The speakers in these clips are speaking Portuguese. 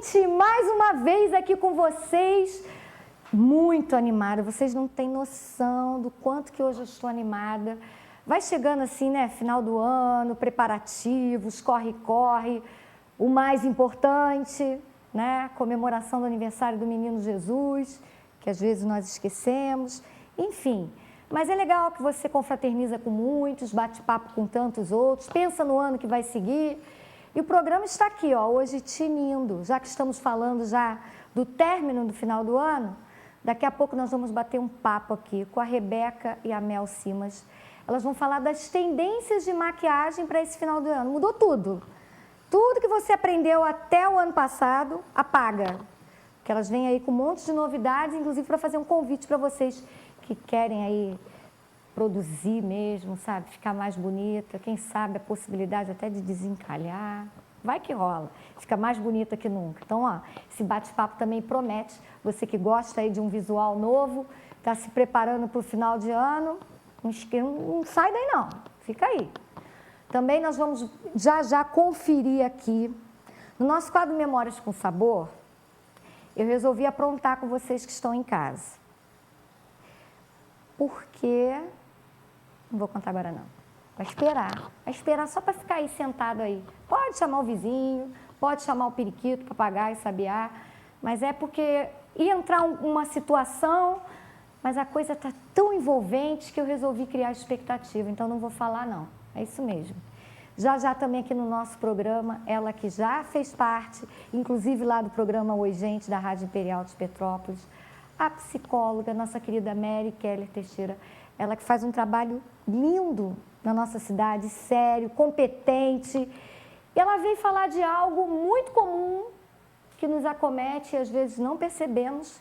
gente! Mais uma vez aqui com vocês, muito animada. Vocês não têm noção do quanto que hoje eu estou animada. Vai chegando assim, né? Final do ano, preparativos, corre-corre. O mais importante, né? Comemoração do aniversário do Menino Jesus, que às vezes nós esquecemos. Enfim, mas é legal que você confraterniza com muitos, bate papo com tantos outros, pensa no ano que vai seguir. E o programa está aqui, ó, hoje tinindo, já que estamos falando já do término do final do ano, daqui a pouco nós vamos bater um papo aqui com a Rebeca e a Mel Simas. Elas vão falar das tendências de maquiagem para esse final do ano. Mudou tudo. Tudo que você aprendeu até o ano passado, apaga. Porque elas vêm aí com um monte de novidades, inclusive para fazer um convite para vocês que querem aí produzir mesmo, sabe? Ficar mais bonita, quem sabe a possibilidade até de desencalhar. Vai que rola, fica mais bonita que nunca. Então, ó, esse bate-papo também promete. Você que gosta aí de um visual novo, está se preparando para o final de ano, não sai daí não, fica aí. Também nós vamos já conferir aqui, no nosso quadro Memórias com Sabor, eu resolvi aprontar com vocês que estão em casa. Porque... Não vou contar agora não. Vai esperar só para ficar aí sentado aí. Pode chamar o vizinho, pode chamar o periquito, papagaio, sabiá, mas é porque ia entrar uma situação, mas a coisa está tão envolvente que eu resolvi criar expectativa, então não vou falar não. É isso mesmo. Já também aqui no nosso programa, ela que já fez parte, inclusive lá do programa Oi Gente, da Rádio Imperial de Petrópolis, a psicóloga, nossa querida Mary Keller Teixeira, ela que faz um trabalho lindo na nossa cidade, sério, competente. E ela veio falar de algo muito comum que nos acomete e às vezes não percebemos,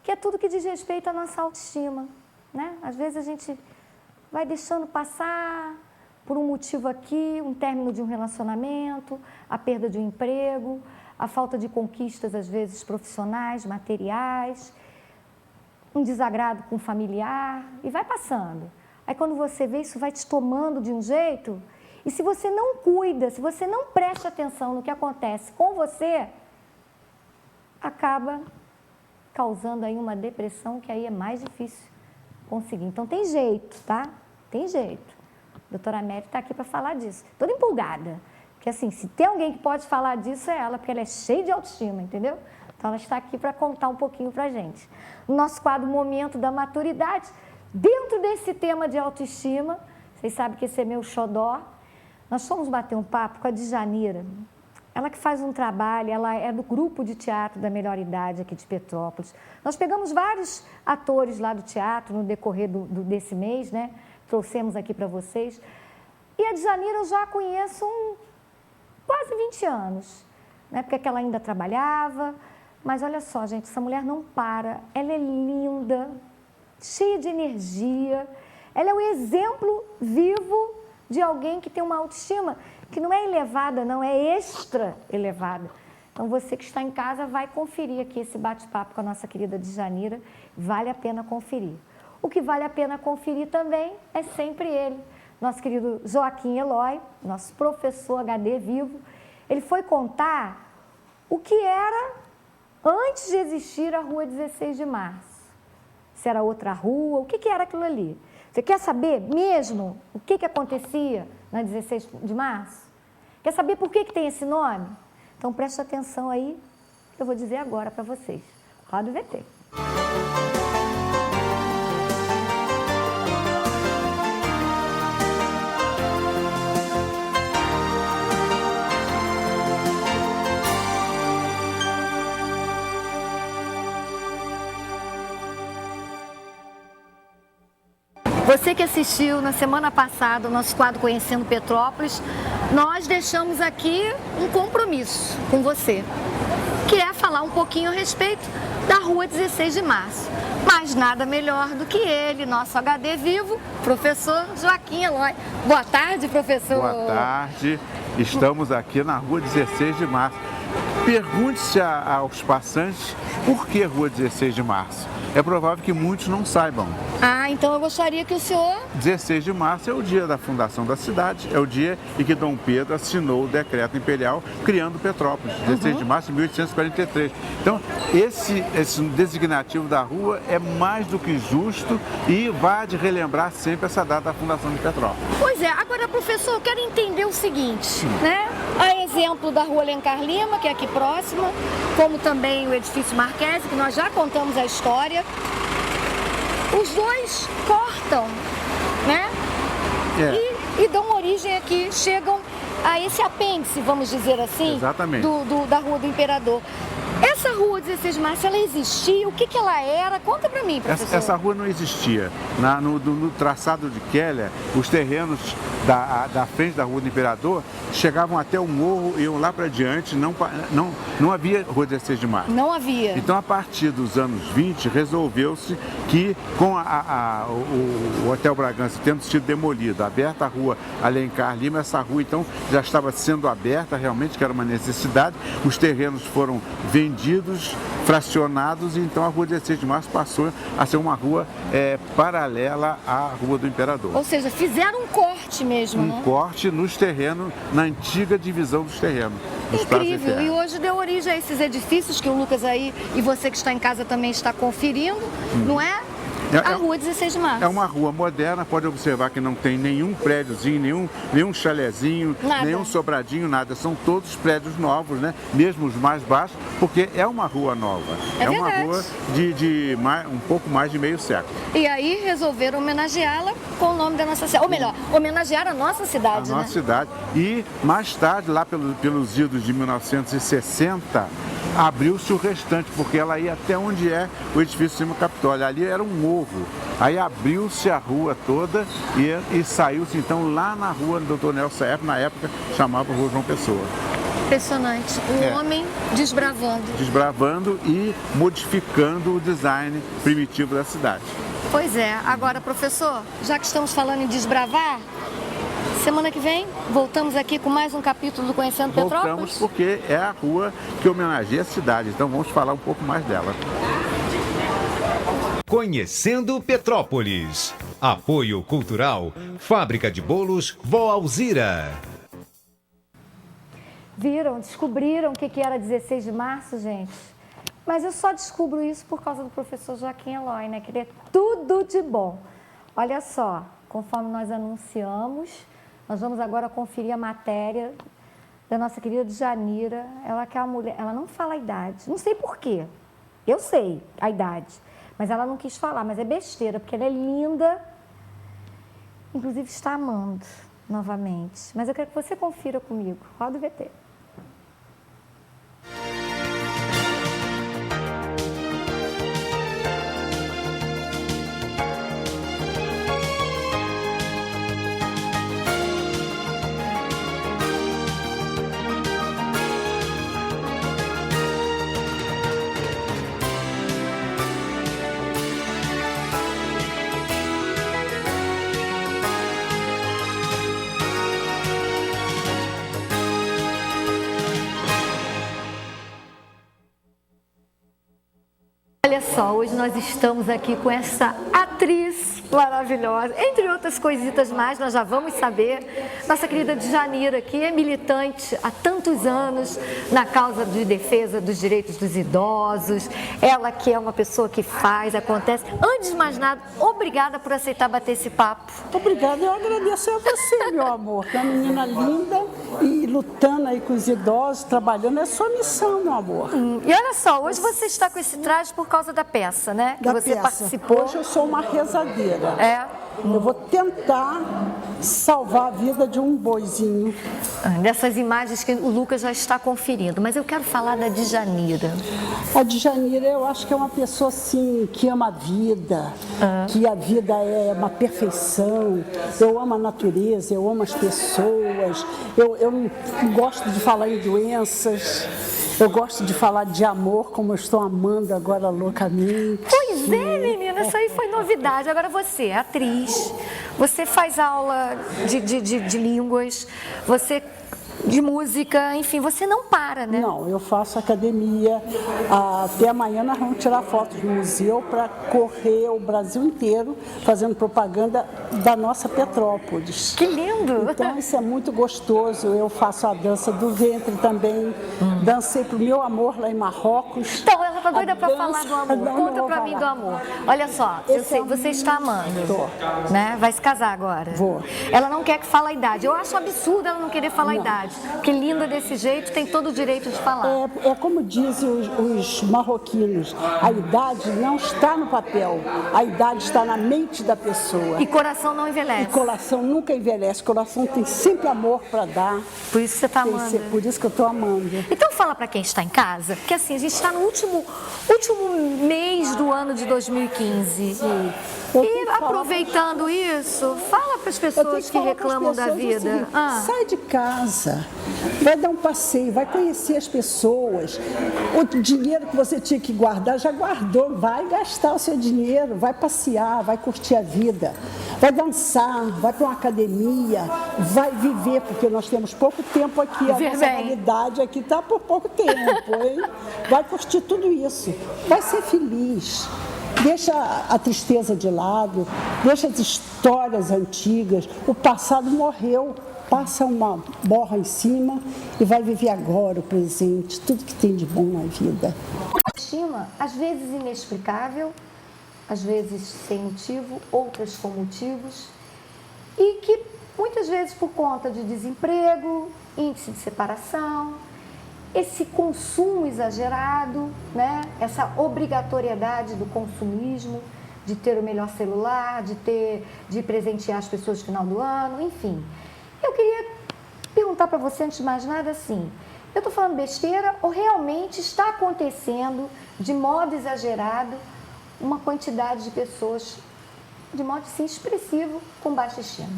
que é tudo que diz respeito à nossa autoestima, né? Às vezes a gente vai deixando passar por um motivo aqui, um término de um relacionamento, a perda de um emprego, a falta de conquistas, às vezes, profissionais, materiais, um desagrado com o familiar, e vai passando. Aí quando você vê, isso vai te tomando de um jeito, e se você não cuida, se você não presta atenção no que acontece com você, acaba causando aí uma depressão que aí é mais difícil conseguir. Então tem jeito, tá? Tem jeito. A doutora Mary está aqui para falar disso. Toda empolgada. Porque assim, se tem alguém que pode falar disso é ela, porque ela é cheia de autoestima, entendeu? Então ela está aqui para contar um pouquinho para a gente. No nosso quadro Momento da Maturidade, dentro desse tema de autoestima, vocês sabem que esse é meu xodó, nós fomos bater um papo com a Djanira. Ela que faz um trabalho, ela é do grupo de teatro da Melhor Idade aqui de Petrópolis. Nós pegamos vários atores lá do teatro no decorrer desse mês, né? Trouxemos aqui para vocês. E a Djanira eu já conheço quase 20 anos, né? Porque ela ainda trabalhava. Mas olha só, gente, essa mulher não para. Ela é linda, cheia de energia. Ela é o exemplo vivo de alguém que tem uma autoestima que não é elevada, não, é extra elevada. Então, você que está em casa vai conferir aqui esse bate-papo com a nossa querida Djanira. Vale a pena conferir. O que vale a pena conferir também é sempre ele, nosso querido Joaquim Eloy, nosso professor HD vivo. Ele foi contar o que era antes de existir a Rua 16 de Março. Se era outra rua, o que era aquilo ali? Você quer saber mesmo o que acontecia na 16 de março? Quer saber por que tem esse nome? Então preste atenção aí, que eu vou dizer agora para vocês. Roda o VT. Você que assistiu na semana passada o nosso quadro Conhecendo Petrópolis, nós deixamos aqui um compromisso com você, que é falar um pouquinho a respeito da Rua 16 de Março. Mas nada melhor do que ele, nosso HD vivo, professor Joaquim Eloy. Boa tarde, professor. Boa tarde. Estamos aqui na Rua 16 de Março. Pergunte-se aos passantes por que Rua 16 de Março. É provável que muitos não saibam. Ah, então eu gostaria que o senhor... 16 de março é o dia da fundação da cidade, é o dia em que Dom Pedro assinou o decreto imperial criando Petrópolis, 16 de março de 1843. Então, esse designativo da rua é mais do que justo e vai de relembrar sempre essa data da fundação de Petrópolis. Pois é, agora, professor, eu quero entender o seguinte, né? A exemplo da Rua Alencar Lima, que é aqui próxima, como também o edifício Marquese, que nós já contamos a história. Os dois cortam, né? E dão origem aqui, chegam a esse apêndice, vamos dizer assim, exatamente, da Rua do Imperador. Essa rua 16 de março, ela existia? O que ela era? Conta pra mim, professor. Essa rua não existia. No traçado de Keller, os terrenos da frente da Rua do Imperador chegavam até o morro e iam lá para diante, não havia Rua 16 de março. Não havia. Então, a partir dos anos 20, resolveu-se que, com o Hotel Bragança tendo sido demolido, aberta a Rua Alencar Lima, essa rua, então, já estava sendo aberta, realmente, que era uma necessidade. Os terrenos foram vendidos, fracionados, e então a Rua 16 de Março passou a ser uma rua paralela à Rua do Imperador. Ou seja, fizeram um corte mesmo, né? Um corte nos terrenos, na antiga divisão dos terrenos. Incrível, e hoje deu origem a esses edifícios que o Lucas aí e você que está em casa também está conferindo, não é? A Rua 16 de Março. É uma rua moderna, pode observar que não tem nenhum prédiozinho, nenhum chalezinho, nenhum sobradinho, nada. São todos prédios novos, né? Mesmo os mais baixos, porque é uma rua nova. É uma rua de um pouco mais de meio século. E aí resolveram homenageá-la com o nome da nossa cidade. Ou melhor, homenagear a nossa cidade, a nossa cidade. E mais tarde, lá pelos idos de 1960, abriu-se o restante, porque ela ia até onde é o edifício Cima Capitólio. Ali era um morro. Aí abriu-se a rua toda e saiu-se então lá na rua do Dr. Nelson F, na época chamava Rua João Pessoa. Impressionante. Um homem desbravando. Desbravando e modificando o design primitivo da cidade. Pois é. Agora, professor, já que estamos falando em desbravar, semana que vem, voltamos aqui com mais um capítulo do Conhecendo Petrópolis? Voltamos porque é a rua que homenageia a cidade, então vamos falar um pouco mais dela. Conhecendo Petrópolis. Apoio Cultural, Fábrica de Bolos Vó Alzira. Viram? Descobriram o que era 16 de março, gente? Mas eu só descubro isso por causa do professor Joaquim Eloy, né? Que ele é tudo de bom. Olha só, conforme nós anunciamos, nós vamos agora conferir a matéria da nossa querida Djanira. Ela que é uma mulher, ela não fala a idade, não sei por quê. Eu sei a idade, mas ela não quis falar, mas é besteira, porque ela é linda, inclusive está amando novamente. Mas eu quero que você confira comigo. Roda o VT. Olha só, hoje nós estamos aqui com essa atriz maravilhosa, entre outras coisitas mais, nós já vamos saber. Nossa querida Djanira, que é militante há tantos anos na causa de defesa dos direitos dos idosos, ela que é uma pessoa que faz, acontece. Antes de mais nada, obrigada por aceitar bater esse papo. Obrigada, eu agradeço a você, meu amor, que é uma menina linda e lutando aí com os idosos, trabalhando, é sua missão, meu amor. E olha só, hoje você está com esse traje por causa da peça, né? Que você participou. Hoje eu sou uma rezadeira. É. Eu vou tentar salvar a vida de um boizinho. Dessas imagens que o Lucas já está conferindo, mas eu quero falar da Djanira. A Djanira, eu acho que é uma pessoa assim, que ama a vida, que a vida é uma perfeição. Eu amo a natureza, eu amo as pessoas, eu não gosto de falar em doenças. Eu gosto de falar de amor, como eu estou amando agora loucamente. Pois é, menina, isso aí foi novidade. Agora você é atriz, você faz aula de línguas, você de música, enfim, você não para, né? Não, eu faço academia. Até amanhã nós vamos tirar fotos do museu para correr o Brasil inteiro fazendo propaganda da nossa Petrópolis. Que lindo! Então isso é muito gostoso. Eu faço a dança do ventre também. Dancei pro meu amor lá em Marrocos. Então, ela tá doida A para dança- falar do amor. Não, Conta não pra vou mim do falar. amor. Olha só, eu Esse sei, é você está amando. Tô. Né? Vai se casar agora. Vou. Ela não quer que fale a idade. Eu acho absurdo ela não querer falar a idade. Porque linda desse jeito tem todo o direito de falar. É como dizem os marroquinos, a idade não está no papel, a idade está na mente da pessoa. E coração não envelhece. E coração nunca envelhece, coração tem sempre amor para dar. Por isso que você está Tem amando. por isso que eu estou amando. Então fala para quem está em casa, porque assim, a gente está no último mês do ano de 2015. Eu tenho E que falar aproveitando isso, fala para as Eu tenho pessoas que falar pras reclamam da pessoas o vida. seguinte, Ah. Sai de casa, vai dar um passeio, vai conhecer as pessoas. O dinheiro que você tinha que guardar, já guardou. Vai gastar o seu dinheiro, vai passear, vai curtir a vida. Vai dançar, vai para uma academia, vai viver, porque nós temos pouco tempo aqui. A Viver nossa bem. realidade aqui está por pouco tempo, hein? Vai curtir tudo isso. Vai ser feliz. Deixa a tristeza de lado, deixa as histórias antigas. O passado morreu, passa uma borra em cima e vai viver agora o presente, tudo que tem de bom na vida. Autoestima, às vezes inexplicável, às vezes sem motivo, outras com motivos, e que muitas vezes por conta de desemprego, índice de separação, esse consumo exagerado, né? Essa obrigatoriedade do consumismo, de ter o melhor celular, de presentear as pessoas no final do ano, enfim. Eu queria perguntar para você, antes de mais nada, assim, eu estou falando besteira ou realmente está acontecendo, de modo exagerado, uma quantidade de pessoas, de modo assim, expressivo, com baixa estima?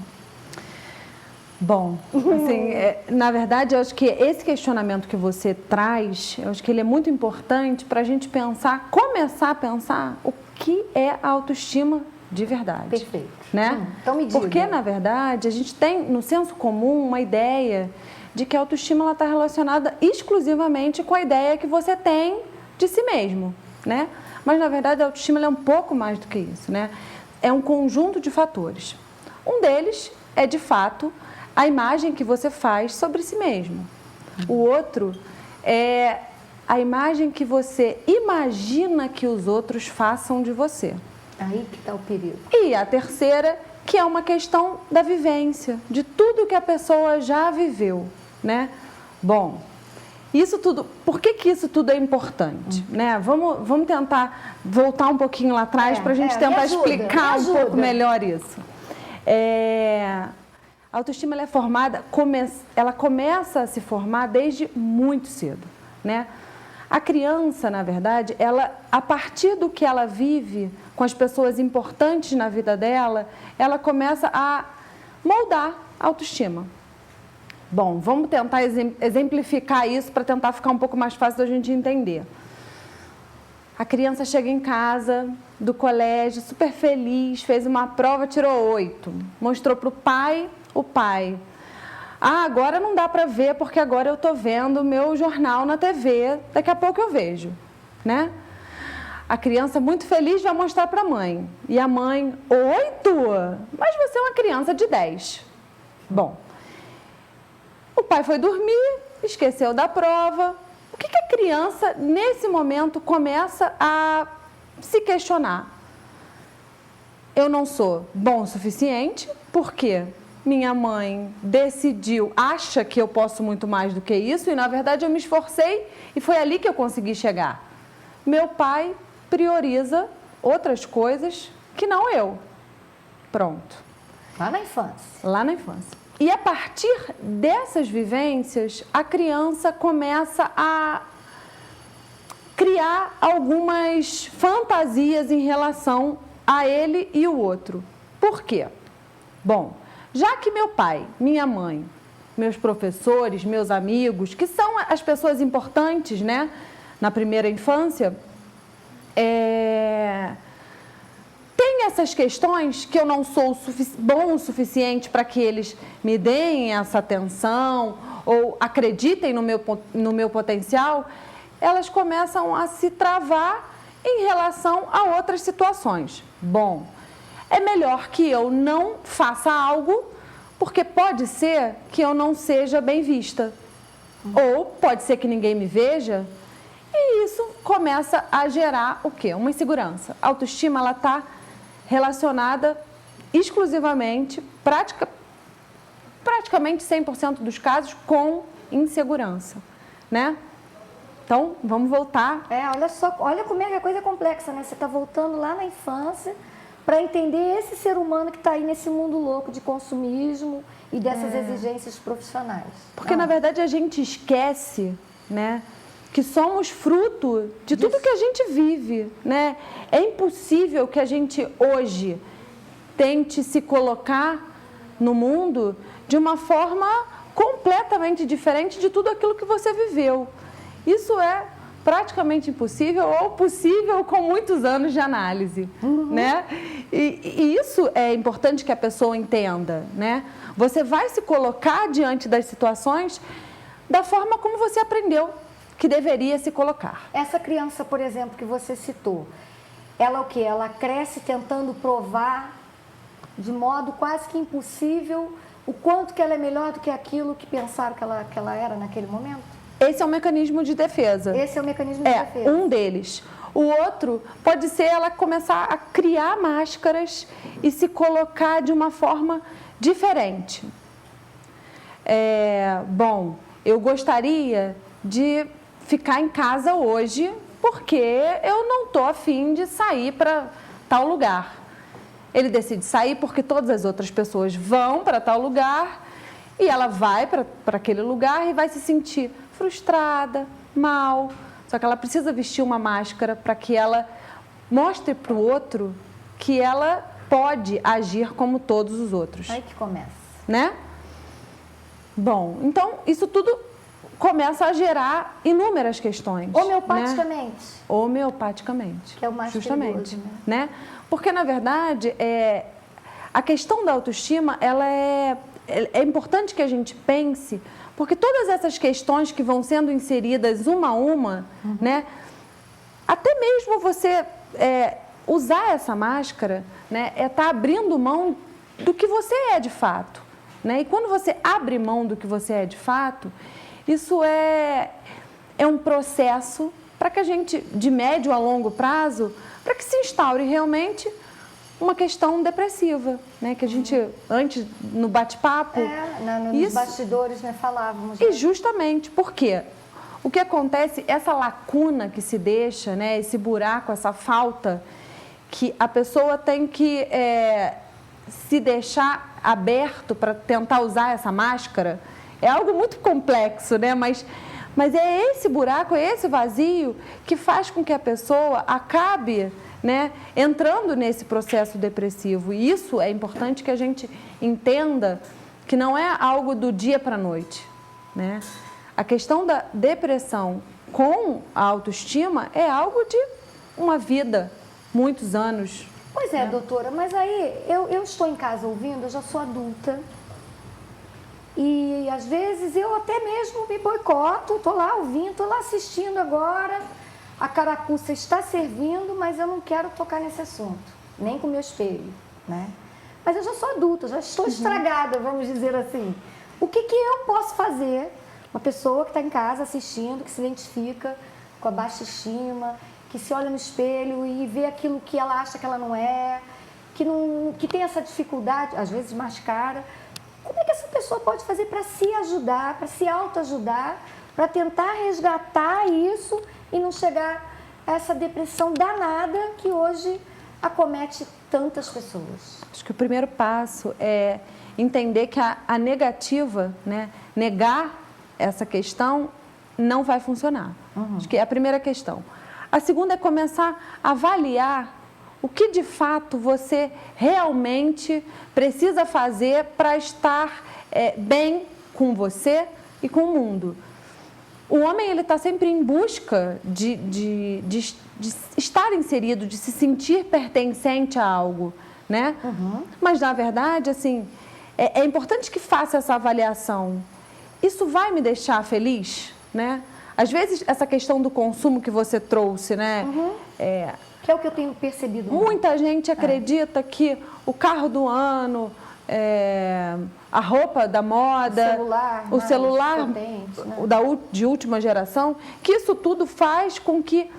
Bom, assim, na verdade, eu acho que esse questionamento que você traz, eu acho que ele é muito importante para a gente pensar, começar a pensar o que é a autoestima de verdade. Perfeito. Né? Então me diga. Porque, na verdade, a gente tem no senso comum uma ideia de que a autoestima está relacionada exclusivamente com a ideia que você tem de si mesmo, né? Mas, na verdade, a autoestima ela é um pouco mais do que isso, né? É um conjunto de fatores. Um deles é, de fato, a imagem que você faz sobre si mesmo. O outro é a imagem que você imagina que os outros façam de você. Aí que está o perigo. E a terceira, que é uma questão da vivência, de tudo que a pessoa já viveu, né? Bom, isso tudo, por que isso tudo é importante, né? Vamos tentar voltar um pouquinho lá atrás para a gente tentar explicar um pouco melhor isso. A autoestima ela é formada, ela começa a se formar desde muito cedo, né? A criança, na verdade, ela, a partir do que ela vive com as pessoas importantes na vida dela, ela começa a moldar a autoestima. Bom, vamos tentar exemplificar isso para tentar ficar um pouco mais fácil da gente entender. A criança chega em casa do colégio, super feliz, fez uma prova, tirou 8. Mostrou para o pai. Ah, agora não dá para ver porque agora eu estou vendo o meu jornal na TV, daqui a pouco eu vejo, né? A criança muito feliz vai mostrar para a mãe. E a mãe, 8? Mas você é uma criança de 10. Bom, o pai foi dormir, esqueceu da prova. O que a criança, nesse momento, começa a se questionar? Eu não sou bom o suficiente, por quê? Minha mãe decidiu, acha que eu posso muito mais do que isso e, na verdade, eu me esforcei e foi ali que eu consegui chegar. Meu pai prioriza outras coisas que não eu. Pronto. Lá na infância. Lá na infância. E a partir dessas vivências, a criança começa a criar algumas fantasias em relação a ele e o outro. Por quê? Bom, já que meu pai, minha mãe, meus professores, meus amigos, que são as pessoas importantes, né, na primeira infância, tem essas questões que eu não sou bom o suficiente para que eles me deem essa atenção ou acreditem no meu potencial, elas começam a se travar em relação a outras situações. Bom, é melhor que eu não faça algo, porque pode ser que eu não seja bem vista. Ou pode ser que ninguém me veja, e isso começa a gerar o quê? Uma insegurança. A autoestima, ela está relacionada exclusivamente, praticamente 100% dos casos, com insegurança, né? Então, vamos voltar. Olha só, olha como é que a coisa é complexa, né? Você está voltando lá na infância para entender esse ser humano que está aí nesse mundo louco de consumismo e dessas exigências profissionais. Porque, na verdade, a gente esquece, né, que somos fruto de tudo que a gente vive, né? É impossível que a gente hoje tente se colocar no mundo de uma forma completamente diferente de tudo aquilo que você viveu. Isso é praticamente impossível ou possível com muitos anos de análise, né? E isso é importante que a pessoa entenda, né? Você vai se colocar diante das situações da forma como você aprendeu que deveria se colocar. Essa criança, por exemplo, que você citou, ela o quê? Ela cresce tentando provar de modo quase que impossível o quanto que ela é melhor do que aquilo que pensaram que ela era naquele momento? Esse é um mecanismo de defesa. Esse é o mecanismo de defesa. É, um deles. O outro pode ser ela começar a criar máscaras e se colocar de uma forma diferente. Bom, eu gostaria de ficar em casa hoje porque eu não estou afim de sair para tal lugar. Ele decide sair porque todas as outras pessoas vão para tal lugar e ela vai para aquele lugar e vai se sentir frustrada, mal. Só que ela precisa vestir uma máscara para que ela mostre para o outro que ela pode agir como todos os outros. Aí que começa. Né? Bom, então isso tudo começa a gerar inúmeras questões. Homeopaticamente. Né? Homeopaticamente. Que é o mais justamente, perigoso, né? Porque, na verdade, a questão da autoestima, ela é importante que a gente pense, porque todas essas questões que vão sendo inseridas uma a uma, né? Até mesmo você usar essa máscara, né? Tá abrindo mão do que você é de fato, né? E quando você abre mão do que você é de fato, isso é um processo para que a gente, de médio a longo prazo, para que se instaure realmente uma questão depressiva, né? Que a gente, antes, no bate-papo... nos bastidores, né, falávamos. E justamente, por quê? O que acontece, essa lacuna que se deixa, né, esse buraco, essa falta, que a pessoa tem que se deixar aberto para tentar usar essa máscara, é algo muito complexo, né? Mas é esse buraco, é esse vazio que faz com que a pessoa acabe, né, entrando nesse processo depressivo. E isso é importante que a gente entenda que não é algo do dia para a noite, né? A questão da depressão com a autoestima é algo de uma vida, muitos anos. Pois é, doutora, mas aí eu estou em casa ouvindo, eu já sou adulta. E às vezes eu até mesmo me boicoto, estou lá ouvindo, estou lá assistindo agora, a carapuça está servindo, mas eu não quero tocar nesse assunto, nem com o meu espelho, né? Mas eu já sou adulta, já estou estragada, vamos dizer assim. O que eu posso fazer, uma pessoa que está em casa assistindo, que se identifica com a baixa estima, que se olha no espelho e vê aquilo que ela acha que ela não é, que tem essa dificuldade, às vezes mascara. Como é que essa pessoa pode fazer para se ajudar, para se autoajudar, para tentar resgatar isso e não chegar a essa depressão danada que hoje acomete tantas pessoas? Acho que o primeiro passo é entender que a negativa, né, negar essa questão não vai funcionar. Acho que é a primeira questão. A segunda é começar a avaliar o que de fato você realmente precisa fazer para estar bem com você e com o mundo. o homem ele está sempre em busca de estar inserido, de se sentir pertencente a algo, né? Mas, na verdade, assim, é importante que faça essa avaliação. Isso vai me deixar feliz, né? Às vezes, essa questão do consumo que você trouxe, né? Que é o que eu tenho percebido. Muita gente acredita que o carro do ano, a roupa da moda, o celular potente, né? de última geração, que isso tudo faz com que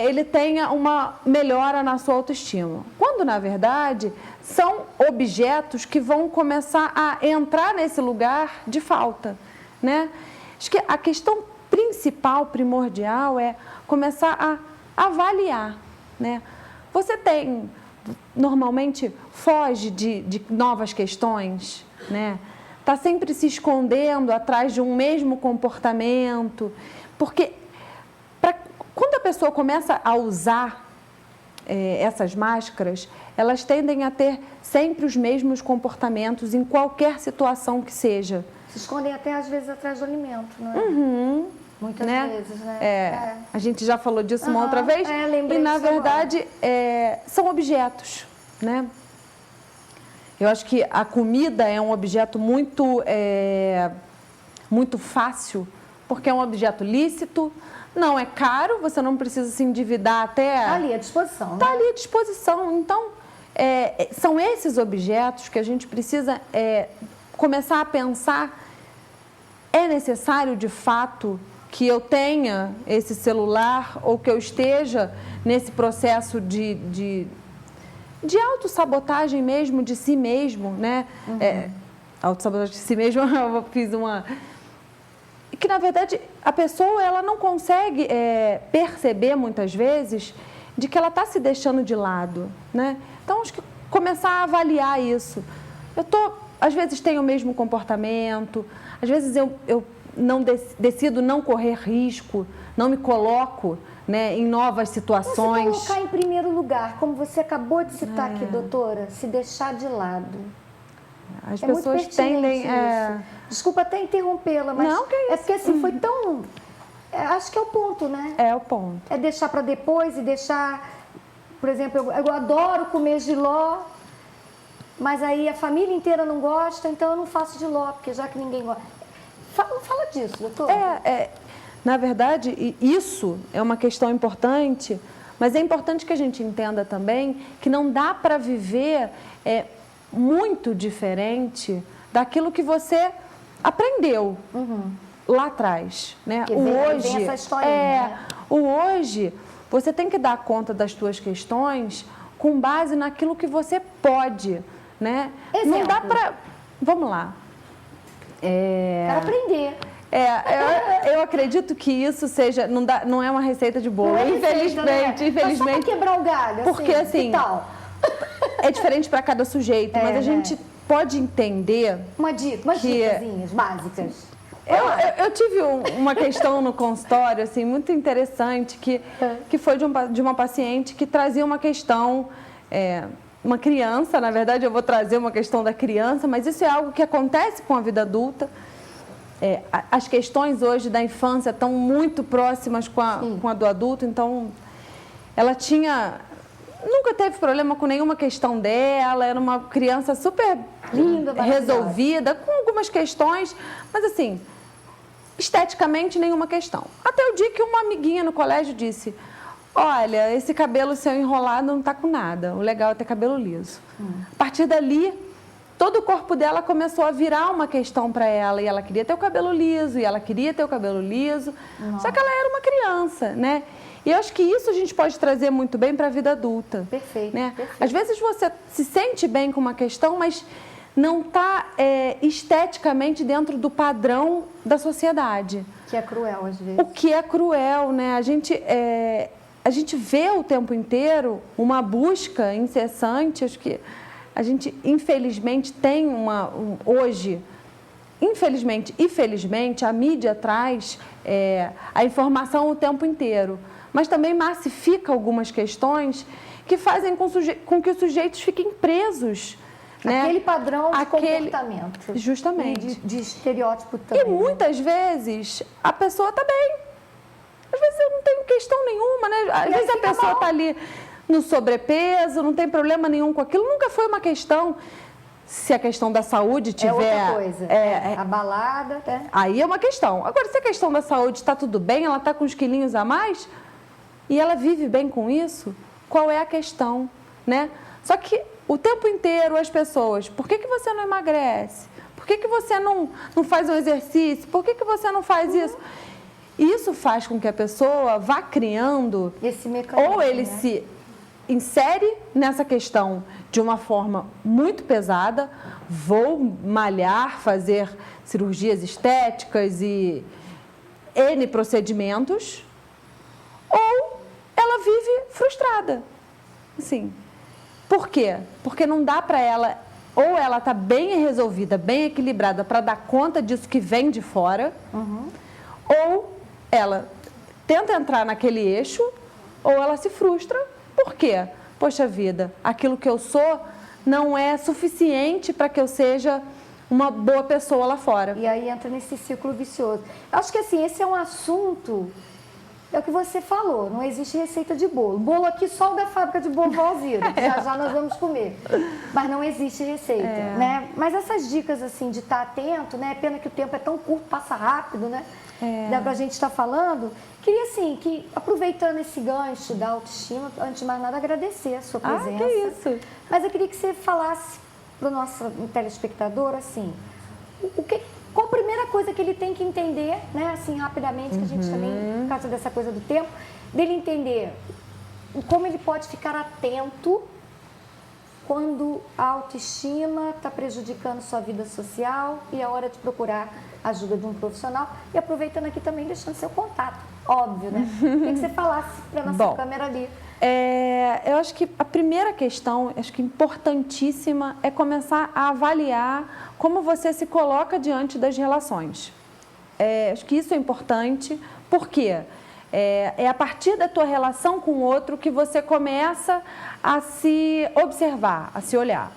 ele tenha uma melhora na sua autoestima. Quando, na verdade, são objetos que vão começar a entrar nesse lugar de falta, né? Acho que a questão principal, primordial, é começar a avaliar, né? Você normalmente foge de novas questões, né? Está sempre se escondendo atrás de um mesmo comportamento, porque quando a pessoa começa a usar essas máscaras, elas tendem a ter sempre os mesmos comportamentos em qualquer situação que seja. Se escondem até às vezes atrás do alimento, não é? Muitas vezes, né? A gente já falou disso uma outra vez. E, na verdade, são objetos, né? Eu acho que a comida é um objeto muito fácil, porque é um objeto lícito, não é caro, você não precisa se endividar até... Está ali à disposição. Está ali à disposição. Então, são esses objetos que a gente precisa começar a pensar, é necessário, de fato, que eu tenha esse celular ou que eu esteja nesse processo de autossabotagem mesmo, de si mesmo, né? Autossabotagem de si mesmo, eu fiz uma... Que, na verdade, a pessoa ela não consegue perceber, muitas vezes, de que ela está se deixando de lado, né? Então, acho que começar a avaliar isso. Às vezes, tenho o mesmo comportamento, às vezes eu não decido não correr risco, não me coloco, né, em novas situações. Você colocar em primeiro lugar, como você acabou de citar aqui, doutora, se deixar de lado. As pessoas tendem... Desculpa até interrompê-la, mas não, que é isso? É porque assim, foi tão... acho que é o ponto, né? É o ponto. É deixar para depois e deixar... Por exemplo, eu adoro comer jiló, mas aí a família inteira não gosta, então eu não faço jiló, porque já que ninguém gosta... Fala disso, doutora. Na verdade, isso é uma questão importante, mas é importante que a gente entenda também que não dá para viver muito diferente daquilo que você aprendeu lá atrás, né? Vem essa historinha, né? O hoje, você tem que dar conta das suas questões com base naquilo que você pode, né? Exemplo. Não dá para... Vamos lá. Para aprender. Eu acredito que isso seja... Não é uma receita de bolo. Não é infelizmente. Receita, né? Só para quebrar o galho. Porque, assim, é diferente para cada sujeito, mas a gente pode entender... Umas dicasinhas básicas. Eu tive uma questão no consultório, assim, muito interessante, que foi de uma paciente que trazia uma questão... uma criança, na verdade, eu vou trazer uma questão da criança, mas isso é algo que acontece com a vida adulta. As questões hoje da infância estão muito próximas com a do adulto, então ela nunca teve problema com nenhuma questão dela, era uma criança super linda, resolvida, com algumas questões, mas assim, esteticamente nenhuma questão. Até o dia que uma amiguinha no colégio disse: olha, esse cabelo seu enrolado não está com nada, o legal é ter cabelo liso. A partir dali, todo o corpo dela começou a virar uma questão para ela, e ela queria ter o cabelo liso, só que ela era uma criança, né? E eu acho que isso a gente pode trazer muito bem para a vida adulta. Perfeito, né? perfeito. Às vezes você se sente bem com uma questão, mas não está esteticamente dentro do padrão da sociedade. Que é cruel, às vezes. O que é cruel, né? A gente vê o tempo inteiro uma busca incessante. Acho que a gente, infelizmente, tem hoje, infelizmente e felizmente, a mídia traz a informação o tempo inteiro, mas também massifica algumas questões que fazem com que os sujeitos fiquem presos né? Aquele padrão de Aquele- comportamento. Justamente. E de estereótipo também. E muitas vezes a pessoa está bem. Às vezes eu não tenho questão nenhuma, né? Às E aí vezes a fica pessoa mal. está ali no sobrepeso, não tem problema nenhum com aquilo. Nunca foi uma questão. Se a questão da saúde É tiver. outra coisa. Abalada, né? Aí é uma questão. Agora, se a questão da saúde está tudo bem, ela está com uns quilinhos a mais e ela vive bem com isso, qual é a questão, né? Só que o tempo inteiro as pessoas, por que você não emagrece? Por que você não faz um exercício? Por que você não faz isso? Isso faz com que a pessoa vá criando, Esse mecanismo, ou ele né? se insere nessa questão de uma forma muito pesada, vou malhar, fazer cirurgias estéticas e N procedimentos, ou ela vive frustrada. Assim, por quê? Porque não dá para ela, ou ela está bem resolvida, bem equilibrada para dar conta disso que vem de fora, ou ela tenta entrar naquele eixo, ou ela se frustra. Por quê? Poxa vida, aquilo que eu sou não é suficiente para que eu seja uma boa pessoa lá fora. E aí entra nesse círculo vicioso. Eu acho que assim, esse é um assunto, é o que você falou, não existe receita de bolo. Bolo aqui só o da fábrica de bolo Valzira, que já já nós vamos comer. Mas não existe receita, né? Mas essas dicas assim de estar atento, né? Pena que o tempo é tão curto, passa rápido, né? Dá pra gente estar falando. Queria assim, que aproveitando esse gancho da autoestima, antes de mais nada agradecer a sua presença. que isso. Mas eu queria que você falasse para o nosso telespectador, assim, qual a primeira coisa que ele tem que entender, né, assim, rapidamente, que a gente também, por causa dessa coisa do tempo, dele entender como ele pode ficar atento quando a autoestima está prejudicando sua vida social e é hora de procurar a ajuda de um profissional. E aproveitando aqui também, deixando seu contato, óbvio, né? Queria que você falasse para a nossa Bom, câmera ali. Eu acho que a primeira questão, acho que importantíssima, é começar a avaliar como você se coloca diante das relações. Acho que isso é importante, porque é a partir da tua relação com o outro que você começa a se observar, a se olhar.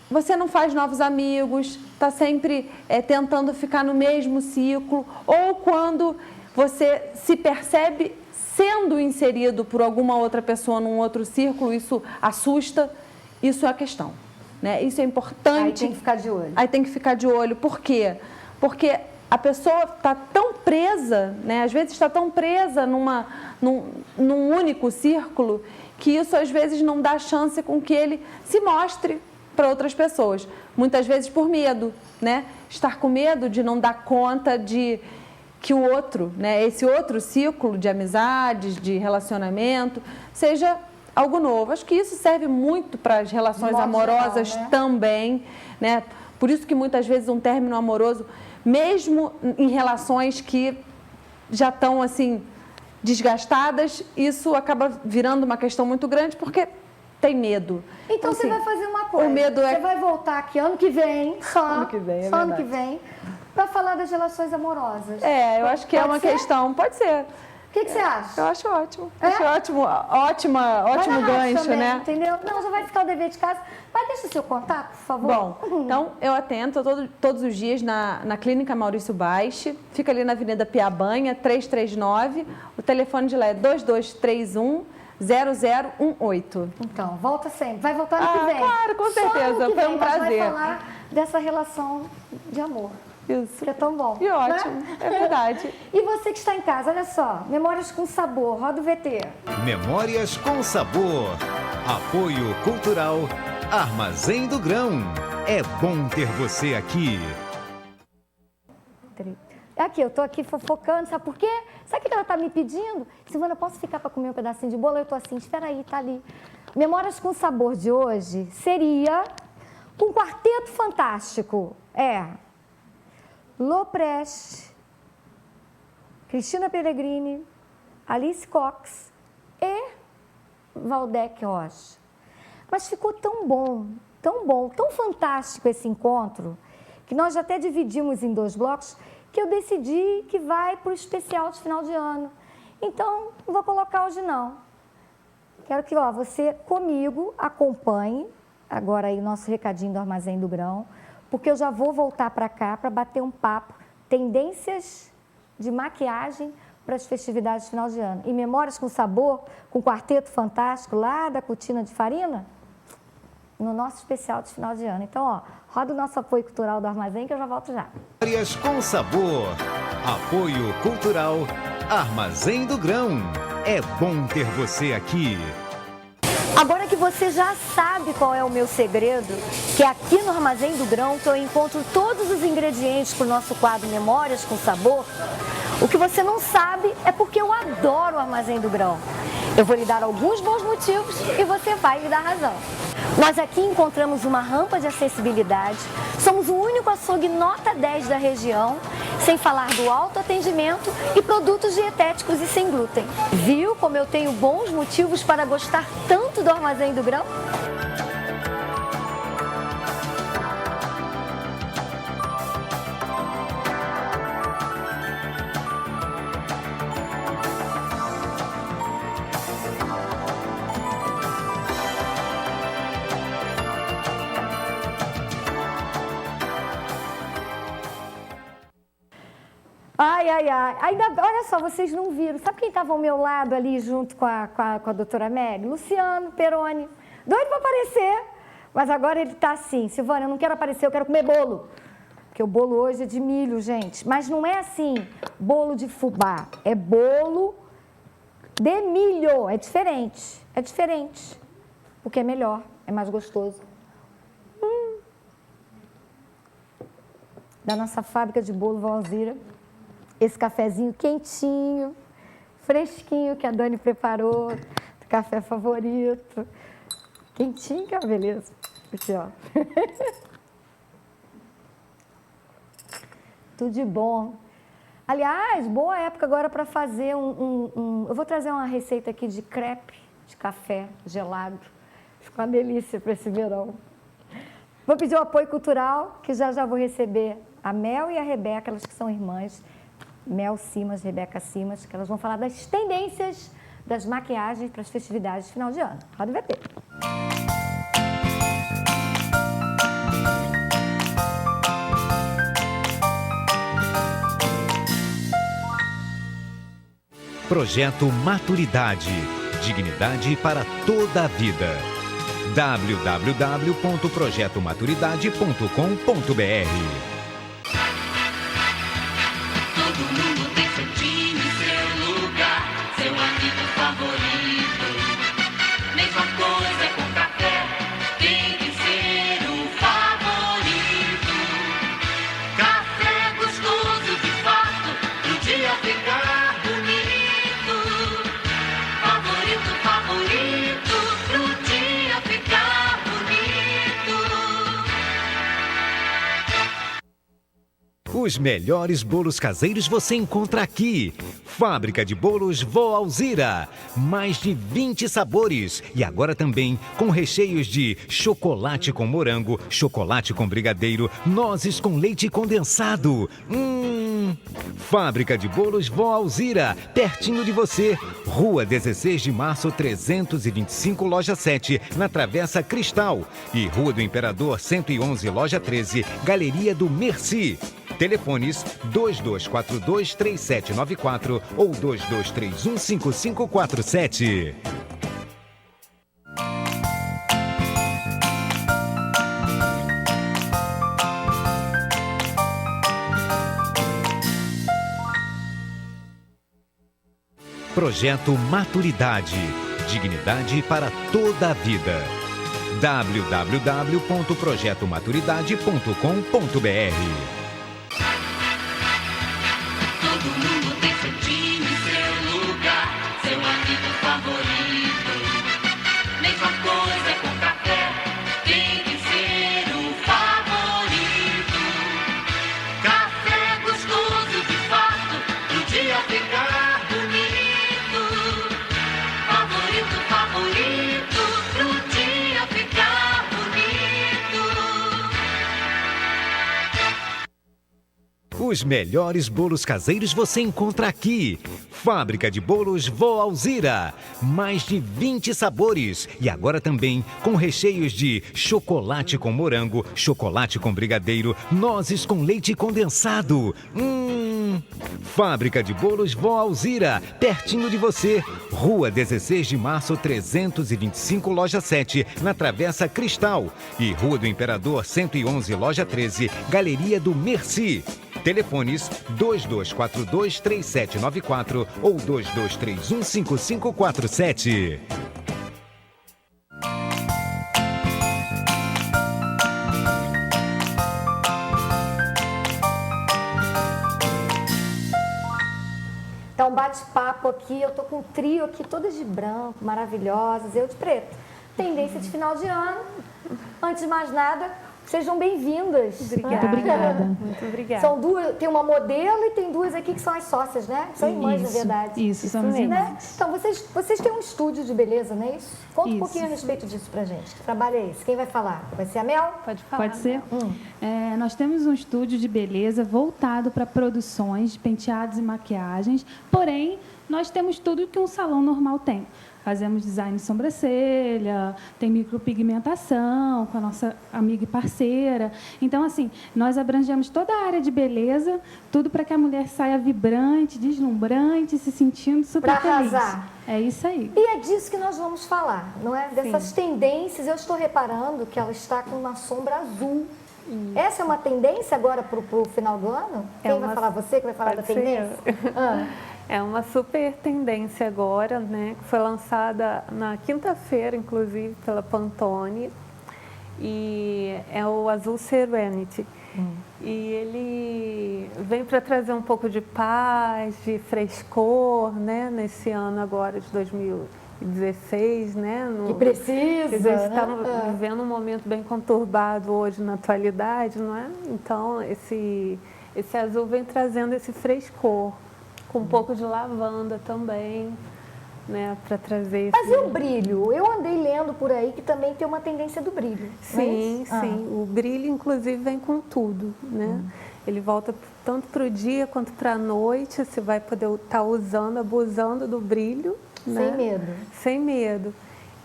Você não faz novos amigos, está sempre tentando ficar no mesmo ciclo, ou quando você se percebe sendo inserido por alguma outra pessoa num outro círculo, isso assusta, isso é a questão, né? Isso é importante. Aí tem que ficar de olho. Aí tem que ficar de olho. Por quê? Porque a pessoa está tão presa, né? Às vezes está tão presa num único círculo, que isso às vezes não dá chance com que ele se mostre para outras pessoas. Muitas vezes por medo, né? Estar com medo de não dar conta de que o outro, né, esse outro ciclo de amizades, de relacionamento, seja algo novo. Acho que isso serve muito para as relações amorosas geral, né? também, né? Por isso que muitas vezes um término amoroso, mesmo em relações que já estão assim desgastadas, isso acaba virando uma questão muito grande porque tem medo. Então assim, você vai fazer uma coisa. o medo Você vai voltar aqui ano que vem, só Ano que vem, é só ano verdade. que vem, para falar das relações amorosas. eu acho que é Pode uma ser? questão, pode ser. O que você acha? Eu acho ótimo. É? Acho ótimo, ótimo Vai na rádio gancho, também, né? Entendeu? Não, já vai ficar o dever de casa. Mas deixa o seu contato, por favor. Bom, então eu atendo todos os dias na Clínica Maurício Baixe, fica ali na Avenida Piabanha, 339, o telefone de lá é 2231 0018. Então, volta sempre. Vai voltar ano que vem. Claro, com Só certeza, ano que foi vem um nós prazer. Vai falar dessa relação de amor, Isso. que é tão bom. E ótimo, né? é verdade. E você que está em casa, olha só, Memórias com Sabor, roda o VT. Memórias com Sabor. Apoio Cultural Armazém do Grão. É bom ter você aqui. Aqui, eu tô aqui fofocando, sabe por quê? Sabe o que ela tá me pedindo? Silvana, posso ficar para comer um pedacinho de bolo? Eu tô assim, espera aí, tá ali. Memórias com Sabor de hoje seria um quarteto fantástico. Lopreste, Cristina Pellegrini, Alice Cox e Valdec Rocha. Mas ficou tão bom, tão fantástico esse encontro, que nós já até dividimos em 2 blocos, que eu decidi que vai para o especial de final de ano. Então, não vou colocar hoje não. Quero que você comigo acompanhe agora aí o nosso recadinho do Armazém do Grão, porque eu já vou voltar para cá para bater um papo, tendências de maquiagem para as festividades de final de ano. E Memórias com Sabor, com o Quarteto Fantástico lá da Cortina de Farina, no nosso especial de final de ano. Então, roda o nosso apoio cultural do Armazém que eu já volto já. Memórias com Sabor. Apoio cultural Armazém do Grão. É bom ter você aqui. Agora que você já sabe qual é o meu segredo, que é aqui no Armazém do Grão que eu encontro todos os ingredientes para o nosso quadro Memórias com Sabor, o que você não sabe é porque eu adoro o Armazém do Grão. Eu vou lhe dar alguns bons motivos e você vai me dar razão. Nós aqui encontramos uma rampa de acessibilidade, somos o único açougue nota 10 da região, sem falar do alto atendimento e produtos dietéticos e sem glúten. Viu como eu tenho bons motivos para gostar tanto do Armazém do Grão? Olha só, vocês não viram. Sabe quem estava ao meu lado ali junto com a doutora Mary? Luciano Peroni. Doido para aparecer. Mas agora ele está assim, Silvana, eu não quero aparecer, eu quero comer bolo. Porque o bolo hoje é de milho, gente. Mas não é assim, bolo de fubá. É bolo de milho. É diferente. É diferente. Porque é melhor, é mais gostoso. Da nossa fábrica de bolo Vó Alzira. Esse cafezinho quentinho, fresquinho que a Dani preparou, do café favorito. Quentinho, que é uma beleza. Aqui, ó. Tudo de bom. Aliás, boa época agora para fazer Eu vou trazer uma receita aqui de crepe de café gelado. Ficou uma delícia para esse verão. Vou pedir o apoio cultural, que já vou receber a Mel e a Rebeca, elas que são irmãs. Mel Simas, Rebeca Simas, que elas vão falar das tendências das maquiagens para as festividades de final de ano. Roda o VT. Projeto Maturidade. Dignidade para toda a vida. www.projetomaturidade.com.br. Os melhores bolos caseiros você encontra aqui. Fábrica de Bolos Vó Alzira. Mais de 20 sabores. E agora também com recheios de chocolate com morango, chocolate com brigadeiro, nozes com leite condensado. Fábrica de Bolos Vó Alzira. Pertinho de você. Rua 16 de Março, 325, Loja 7, na Travessa Cristal. E Rua do Imperador, 111, Loja 13, Galeria do Merci. Telefones 2242-3794 ou 2231-5547. Projeto Maturidade. Dignidade para toda a vida. www.projetomaturidade.com.br. Os melhores bolos caseiros você encontra aqui. Fábrica de Bolos Vó Alzira. Mais de 20 sabores. E agora também com recheios de chocolate com morango, chocolate com brigadeiro, nozes com leite condensado. Fábrica de Bolos Vó Alzira, pertinho de você. Rua 16 de Março 325, Loja 7, na Travessa Cristal. E Rua do Imperador 111, Loja 13, Galeria do Merci. Telefones 2242-3794 ou 2231-5547. Então, bate-papo aqui, eu tô com um trio aqui, todas de branco, maravilhosas, eu de preto. Tendência de final de ano. Antes de mais nada, sejam bem-vindas. Muito obrigada. Muito obrigada. São duas, tem uma modelo e tem duas aqui que são as sócias, né? São irmãs, na verdade. Isso, somos mesmo, irmãs. né? Então, vocês têm um estúdio de beleza, não é isso? Conta um Isso. pouquinho a respeito disso pra gente. Que trabalho é esse? Quem vai falar? Vai ser a Mel? Pode falar. Pode ser. Nós temos um estúdio de beleza voltado para produções de penteados e maquiagens, porém, nós temos tudo que um salão normal tem. Fazemos design de sobrancelha, tem micropigmentação com a nossa amiga e parceira. Então, assim, nós abrangemos toda a área de beleza, tudo para que a mulher saia vibrante, deslumbrante, se sentindo super feliz. Pra arrasar. É isso aí. E é disso que nós vamos falar, não é? Dessas tendências. Eu estou reparando que ela está com uma sombra azul. Essa é uma tendência agora para o final do ano? Quem vai falar? Você que vai falar da tendência? É uma super tendência agora, né? Que foi lançada na quinta-feira, inclusive, pela Pantone. E é o Azul Serenity. E ele vem para trazer um pouco de paz, de frescor, né? Nesse ano agora de 2016, né? Que precisa, a gente está vivendo um momento bem conturbado hoje na atualidade, não é? Então, esse azul vem trazendo esse frescor, com um pouco de lavanda também, né, para trazer... Mas e o brilho? Eu andei lendo por aí que também tem uma tendência do brilho. Sim, sim. O brilho, inclusive, vem com tudo, né? Ele volta tanto para o dia quanto para a noite. Você vai poder estar usando, abusando do brilho. Sem né? medo. Sem medo.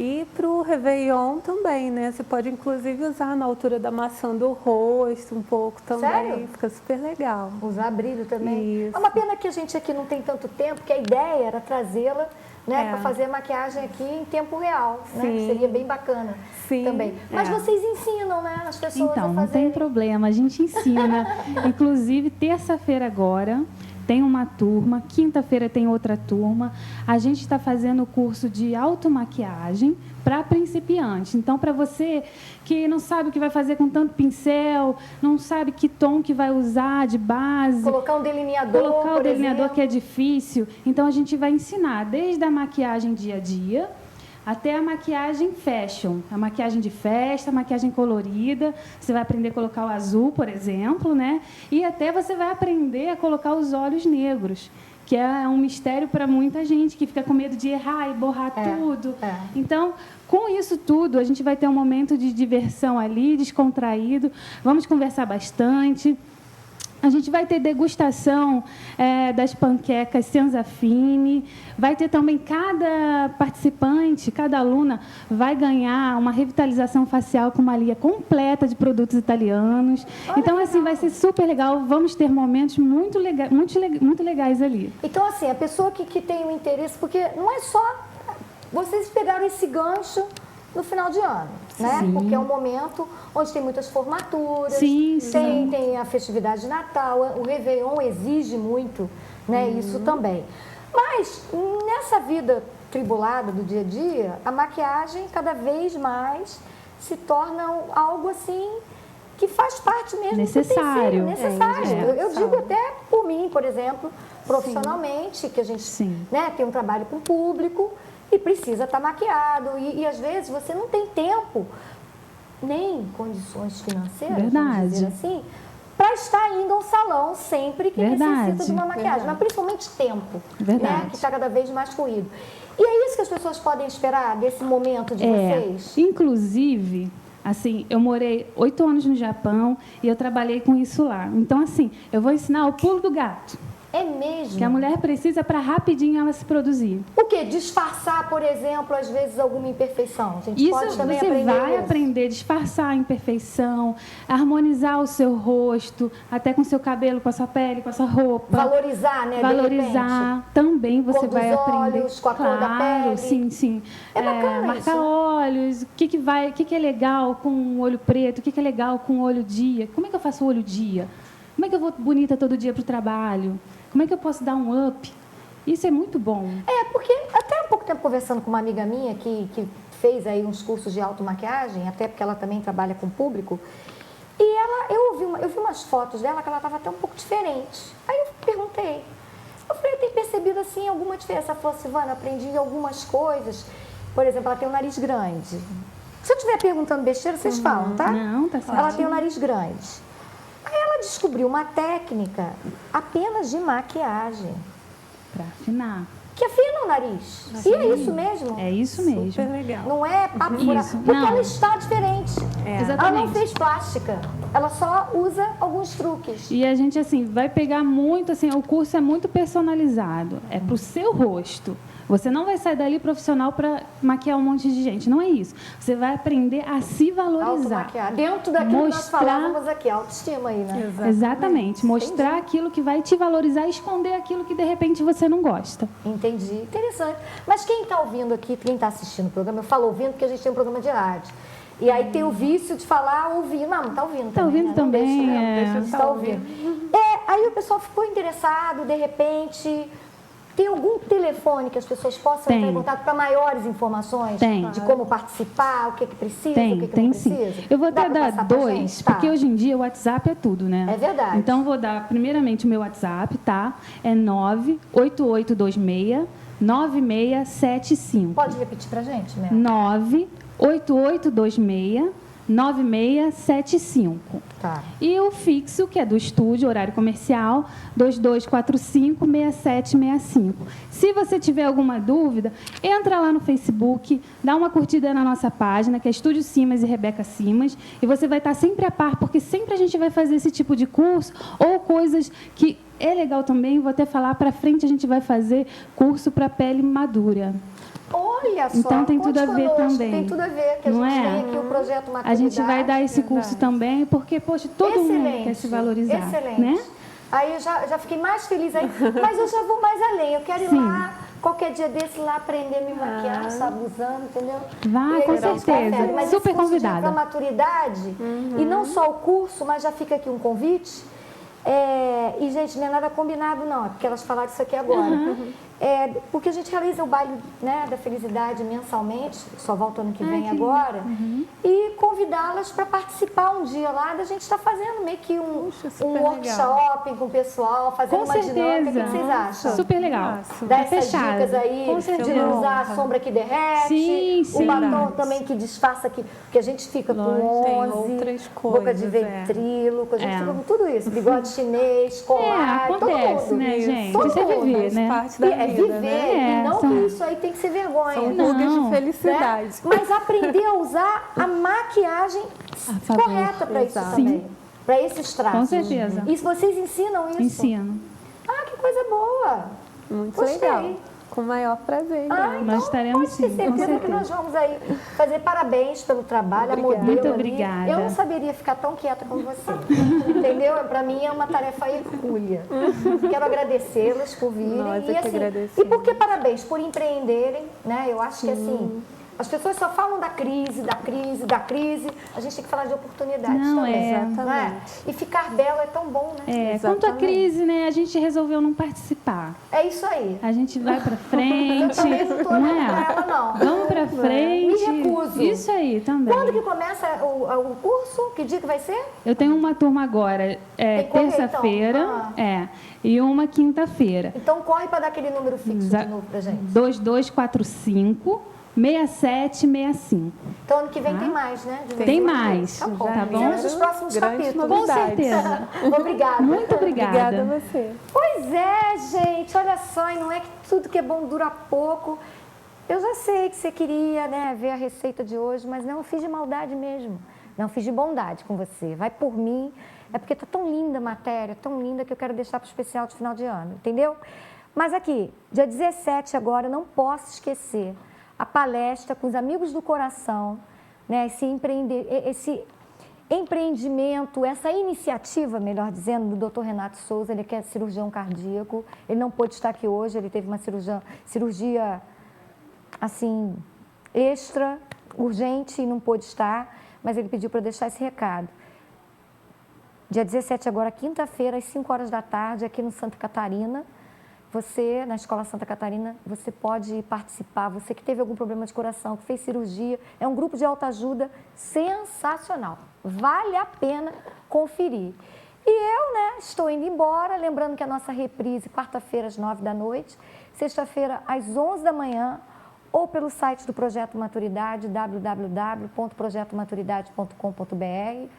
E para o Réveillon também, né? Você pode, inclusive, usar na altura da maçã do rosto um pouco também. Sério? Fica super legal. Usar brilho também. Isso. É uma pena que a gente aqui não tem tanto tempo, porque a ideia era trazê-la, né, para fazer a maquiagem aqui em tempo real, né? Que seria bem bacana também. Mas vocês ensinam, né, as pessoas a Então, fazer. não tem problema, a gente ensina. Inclusive, terça-feira agora tem uma turma, quinta-feira tem outra turma. A gente está fazendo o curso de automaquiagem para principiantes. Então, para você que não sabe o que vai fazer com tanto pincel, não sabe que tom que vai usar de base. Colocar um delineador, Colocar o delineador exemplo. que é difícil. Então, a gente vai ensinar desde a maquiagem dia a dia até a maquiagem fashion, a maquiagem de festa, a maquiagem colorida. Você vai aprender a colocar o azul, por exemplo, né? E até você vai aprender a colocar os olhos negros, que é um mistério para muita gente que fica com medo de errar e borrar tudo. Então, com isso tudo, a gente vai ter um momento de diversão ali, descontraído. Vamos conversar bastante. A gente vai ter degustação das panquecas Senzafine. Vai ter também, cada participante, cada aluna vai ganhar uma revitalização facial com uma linha completa de produtos italianos. Então, assim, vai ser super legal. Vamos ter momentos muito legais ali. Então, assim, a pessoa que tem um interesse, porque não é só... Vocês pegaram esse gancho no final de ano, né? Sim. Porque é um momento onde tem muitas formaturas, Sim, tem a festividade de Natal, o Réveillon exige muito, né? Isso também. Mas nessa vida tribulada do dia a dia, a maquiagem cada vez mais se torna algo assim que faz parte mesmo Necessário. do utensílio, necessário. Eu digo até por mim, por exemplo, profissionalmente, que a gente né, tem um trabalho com o público e precisa estar maquiado. E às vezes você não tem tempo, nem condições financeiras, vamos dizer assim, para estar indo ao salão sempre que necessita de uma maquiagem. Mas principalmente tempo, né, que está cada vez mais corrido. E é isso que as pessoas podem esperar desse momento de vocês? Inclusive, Assim, eu morei 8 anos no Japão e eu trabalhei com isso lá. Então, assim, eu vou ensinar o pulo do gato, É mesmo? que a mulher precisa para rapidinho ela se produzir. O quê? Disfarçar, por exemplo, às vezes alguma imperfeição. A gente Isso pode também você aprender vai isso. aprender a disfarçar a imperfeição, harmonizar o seu rosto, até com o seu cabelo, com a sua pele, com a sua roupa. Valorizar, né? de repente. Valorizar também você Cor dos vai aprender. olhos, com a cor da Claro, pele. sim, sim. É bacana marcar isso. olhos, o que é legal com o olho preto, o que é legal com o olho dia. Como é que eu faço o olho dia? Como é que eu vou bonita todo dia para o trabalho? Como é que eu posso dar um up? Isso é muito bom. É, porque até há pouco tempo conversando com uma amiga minha que fez aí uns cursos de automaquiagem, até porque ela também trabalha com público, e eu vi umas fotos dela que ela estava até um pouco diferente. Aí eu perguntei. Eu falei, eu tenho percebido assim alguma diferença. Ela falou, Silvana, eu aprendi algumas coisas. Por exemplo, ela tem um nariz grande. Se eu estiver perguntando besteira, vocês falam, tá? Não, tá certo. Ela tem um nariz grande. Aí ela descobriu uma técnica apenas de maquiagem, Para afinar. que afina o nariz. E é isso mesmo? É isso mesmo. Super legal. Não é papo Isso, furado. Porque não. ela está diferente. Ela não Exatamente. fez plástica. Ela só usa alguns truques. E a gente, assim, vai pegar muito, assim, o curso é muito personalizado. É pro seu rosto. Você não vai sair dali profissional para maquiar um monte de gente. Não é isso. Você vai aprender a se valorizar. Automaquiar. Dentro daquilo que nós Mostrar- falávamos aqui, autoestima aí, né? Exatamente. Mostrar aquilo que vai te valorizar e esconder aquilo que, de repente, você não gosta. Entendi. Interessante. Mas quem está ouvindo aqui, quem está assistindo o programa, eu falo ouvindo porque a gente tem um programa de rádio. E aí tem o vício de falar ouvir. Não está ouvindo também. Tá ouvindo né? também, Não deixa, é. deixa de estar ouvindo. Aí o pessoal ficou interessado, de repente. Tem algum telefone que as pessoas possam Tem. entrar em contato para maiores informações? Tem. De como participar, o que precisa, o Tem, que tem não sim. precisa? Eu vou Dá até pra dar passar pra 2, gente? Tá. porque hoje em dia o WhatsApp é tudo, né? É verdade. Então, eu vou dar primeiramente o meu WhatsApp, tá? É 98826 9675. Pode repetir pra gente, Mel? 98826 9675. Tá. E o fixo, que é do estúdio, horário comercial, 2245-6765. Se você tiver alguma dúvida, entra lá no Facebook, dá uma curtida na nossa página, que é Estúdio Simas e Rebeca Simas, e você vai estar sempre a par, porque sempre a gente vai fazer esse tipo de curso, ou coisas que é legal também, vou até falar, para frente a gente vai fazer curso para pele madura. Olha só, Então tem conte tudo a ver conosco, também. Tem tudo a ver, que Não a gente é? tem aqui o projeto Maturidade. A gente vai dar esse curso também, porque, poxa, todo mundo quer se valorizar, Excelente. né? Aí eu já fiquei mais feliz aí, mas eu já vou mais além. Eu quero ir Sim. lá, qualquer dia desse, lá aprender a me maquiar, sabe, usando, entendeu? Vai, E aí com a gente certeza. confere. Mas Super esse curso convidada. de maturidade, e não só o curso, mas já fica aqui um convite. E, gente, não é nada combinado, não, é porque elas falaram isso aqui agora. Porque a gente realiza o baile, né, da felicidade mensalmente, só volta ano que vem agora, e convidá-las para participar um dia lá, da gente estar fazendo meio que um workshop com o pessoal, fazendo Com uma dinâmica. O certeza. que vocês acham? Super legal. Dar Tá essas fechado. dicas aí Com de certeza. usar a sombra que derrete, Sim, sim. o batom Verdade. também que disfarça, porque a gente fica com Tem 11, outras boca de coisas, ventríloco, a gente É. fica com tudo isso, bigode chinês, colar, acontece, todo mundo. né, gente? Todo Isso é mundo. viver, Faz né? parte da É vida, viver, né? e não são- que isso aí tem que ser vergonha. São né? rugas de Não. felicidade. Mas aprender a usar a maquiagem favor. correta para isso Exato. também. Para esses traços. Com certeza. E vocês ensinam isso? Ensino. Ah, que coisa boa. Muito Gostei. legal. Com o maior prazer. Ah, né? então Nós estaremos pode ter sim, com certeza que certeza. nós vamos aí fazer parabéns pelo trabalho, Obrigada. a modelo Muito ali. obrigada. Eu não saberia ficar tão quieta como você, entendeu? Para mim é uma tarefa hercúlea. Quero agradecê-las por virem. Nós é e, que assim, agradecemos. e por que parabéns? Por empreenderem, né? Eu acho que assim, as pessoas só falam da crise, da crise, da crise. A gente tem que falar de oportunidades Não, também. é. Não é? E ficar belo é tão bom, né? Quanto à Exatamente. crise, né, a gente resolveu não participar. É isso aí. A gente vai pra Eu frente, também não tô não olhando pra é? ela, não. Vamos pra frente. Me recuso. Isso aí também. Quando que começa o curso? Que dia que vai ser? Eu tenho uma turma agora, Tem que correr, terça-feira, então. e uma quinta-feira. Então corre para dar aquele número fixo de novo pra gente. 2245 6765. Então ano que vem tem mais, né? De vez Tem em quando. mais, Tá bom. tá bom? Cenas dos próximos Grandes capítulos. Com novidades. certeza. Obrigada. Muito Obrigada obrigada. a você. Pois é, gente. Olha só, e não é que tudo que é bom dura pouco. Eu já sei que você queria, né, ver a receita de hoje, mas não fiz de maldade mesmo. Não fiz de bondade com você. Vai por mim. É porque tá tão linda a matéria, tão linda que eu quero deixar para o especial de final de ano, entendeu? Mas aqui, dia 17 agora, eu não posso esquecer a palestra com os amigos do coração, né, esse empreendimento, essa iniciativa, melhor dizendo, do Dr. Renato Souza. Ele que é cirurgião cardíaco. Ele não pôde estar aqui hoje, ele teve uma cirurgia assim, extra, urgente, e não pôde estar, mas ele pediu para eu deixar esse recado. Dia 17 agora, quinta-feira, às 5 horas da tarde, aqui no Santa Catarina. Você, na Escola Santa Catarina, você pode participar. Você que teve algum problema de coração, que fez cirurgia, é um grupo de autoajuda sensacional. Vale a pena conferir. E eu, né, estou indo embora, lembrando que a nossa reprise, quarta-feira às 9 da noite, sexta-feira às 11 da manhã, ou pelo site do Projeto Maturidade, www.projetomaturidade.com.br,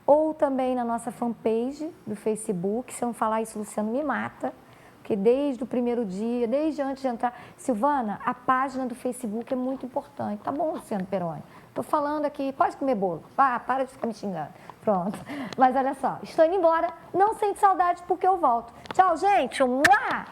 ou também na nossa fanpage do Facebook. Se eu não falar isso, Luciano me mata, porque desde o primeiro dia, desde antes de entrar... Silvana, a página do Facebook é muito importante. Tá bom, Luciano Peroni? Estou falando aqui, pode comer bolo. Para de ficar me xingando. Pronto. Mas olha só, estou indo embora, não sente saudade porque eu volto. Tchau, gente. Mua!